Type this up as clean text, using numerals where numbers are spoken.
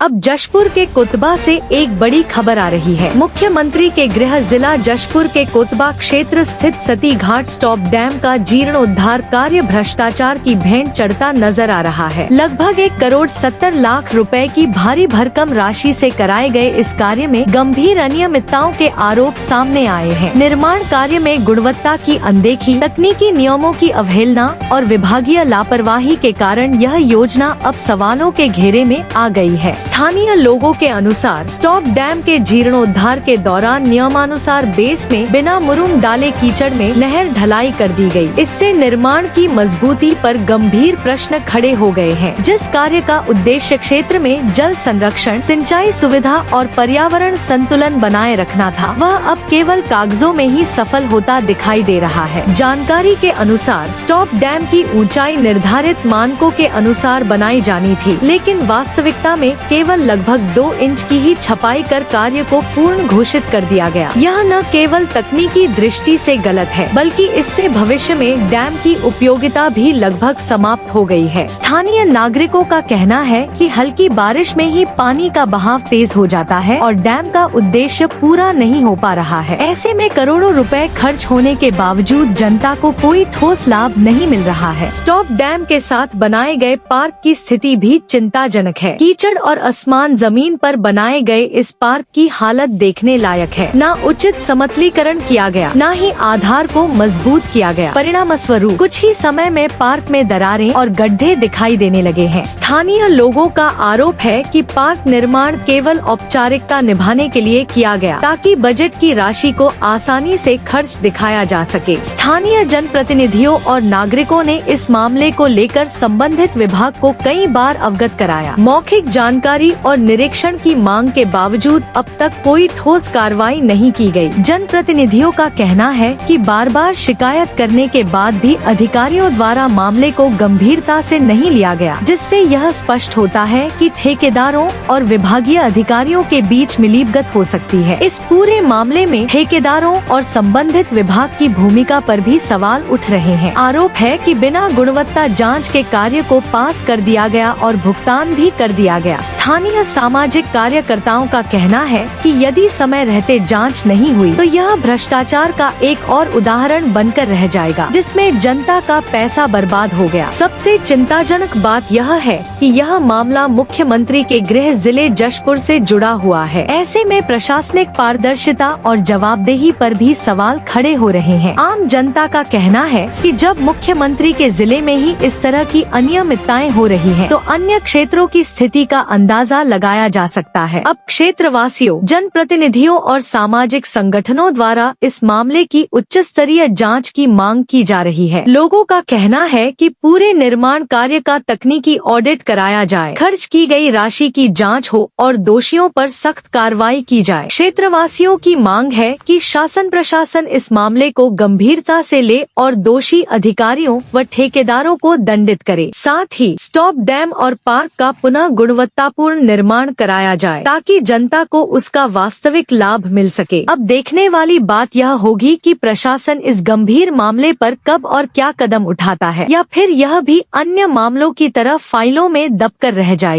अब जशपुर के कोतबा से एक बड़ी खबर आ रही है। मुख्यमंत्री के गृह जिला जशपुर के कोतबा क्षेत्र स्थित सती घाट स्टॉप डैम का जीर्णोद्धार कार्य भ्रष्टाचार की भेंट चढ़ता नजर आ रहा है। लगभग 1,70,00,000 रुपए की भारी भरकम राशि से कराए गए इस कार्य में गंभीर अनियमितताओं के आरोप सामने आए हैं। निर्माण कार्य में गुणवत्ता की अनदेखी, तकनीकी नियमों की अवहेलना और विभागीय लापरवाही के कारण यह योजना अब सवालों के घेरे में आ गई है। स्थानीय लोगों के अनुसार स्टॉप डैम के जीर्णोद्धार के दौरान नियमानुसार बेस में बिना मुरुम डाले कीचड़ में नहर ढलाई कर दी गई। इससे निर्माण की मजबूती पर गंभीर प्रश्न खड़े हो गए हैं। जिस कार्य का उद्देश्य क्षेत्र में जल संरक्षण, सिंचाई सुविधा और पर्यावरण संतुलन बनाए रखना था, वह अब केवल कागजों में ही सफल होता दिखाई दे रहा है। जानकारी के अनुसार स्टॉप डैम की ऊंचाई निर्धारित मानकों के अनुसार बनाई जानी थी, लेकिन वास्तविकता में केवल लगभग 2 इंच की ही छपाई कर कार्य को पूर्ण घोषित कर दिया गया। यह न केवल तकनीकी दृष्टि से गलत है, बल्कि इससे भविष्य में डैम की उपयोगिता भी लगभग समाप्त हो गई है। स्थानीय नागरिकों का कहना है कि हल्की बारिश में ही पानी का बहाव तेज हो जाता है और डैम का उद्देश्य पूरा नहीं हो पा रहा है। ऐसे में करोड़ों रुपए खर्च होने के बावजूद जनता को कोई ठोस लाभ नहीं मिल रहा है। स्टॉप डैम के साथ बनाए गए पार्क की स्थिति भी चिंताजनक है। कीचड़ और असमान जमीन पर बनाए गए इस पार्क की हालत देखने लायक है। न उचित समतलीकरण किया गया, न ही आधार को मजबूत किया गया। परिणाम स्वरूप कुछ ही समय में पार्क में दरारें और गड्ढे दिखाई देने लगे हैं। स्थानीय लोगों का आरोप है कि पार्क निर्माण केवल औपचारिकता निभाने के लिए किया गया, ताकि बजट की राशि को आसानी से खर्च दिखाया जा सके। स्थानीय जनप्रतिनिधियों और नागरिकों ने इस मामले को लेकर संबंधित विभाग को कई बार अवगत कराया। मौखिक जानकारी और निरीक्षण की मांग के बावजूद अब तक कोई ठोस कार्रवाई नहीं की गई। जनप्रतिनिधियों का कहना है कि बार बार शिकायत करने के बाद भी अधिकारियों द्वारा मामले को गंभीरता से नहीं लिया गया, जिससे यह स्पष्ट होता है कि ठेकेदारों और विभागीय अधिकारियों के बीच मिलीभगत हो सकती है। इस पूरे मामले में ठेकेदारों और संबंधित विभाग की भूमिका पर भी सवाल उठ रहे हैं। आरोप है कि बिना गुणवत्ता जांच के कार्य को पास कर दिया गया और भुगतान भी कर दिया गया। स्थानीय सामाजिक कार्यकर्ताओं का कहना है कि यदि समय रहते जांच नहीं हुई तो यह भ्रष्टाचार का एक और उदाहरण बनकर रह जाएगा, जिसमें जनता का पैसा बर्बाद हो गया। सबसे चिंताजनक बात यह है कि यह मामला मुख्यमंत्री के गृह जिले जशपुर से जुड़ा हुआ है। ऐसे में प्रशासनिक पारदर्शिता और जवाबदेही पर भी सवाल खड़े हो रहे हैं। आम जनता का कहना है कि जब मुख्यमंत्री के जिले में ही इस तरह की अनियमितताएं हो रही हैं, तो अन्य क्षेत्रों की स्थिति का अंदाजा लगाया जा सकता है। अब क्षेत्रवासियों, जनप्रतिनिधियों और सामाजिक संगठनों द्वारा इस मामले की उच्च स्तरीय जांच की मांग की जा रही है। लोगों का कहना है कि पूरे निर्माण कार्य का तकनीकी ऑडिट कराया जाए, खर्च की गई राशि की जांच हो और दोषियों पर सख्त कार्रवाई की जाए। क्षेत्रवासियों की मांग है कि शासन प्रशासन इस मामले को गंभीरता से ले और दोषी अधिकारियों व ठेकेदारों को दंडित करे। साथ ही स्टॉप डैम और पार्क का पुनः गुणवत्तापूर्ण निर्माण कराया जाए, ताकि जनता को उसका वास्तविक लाभ मिल सके। अब देखने वाली बात यह होगी कि प्रशासन इस गंभीर मामले पर कब और क्या कदम उठाता है, या फिर यह भी अन्य मामलों की तरह फाइलों में दबकर रह जाए।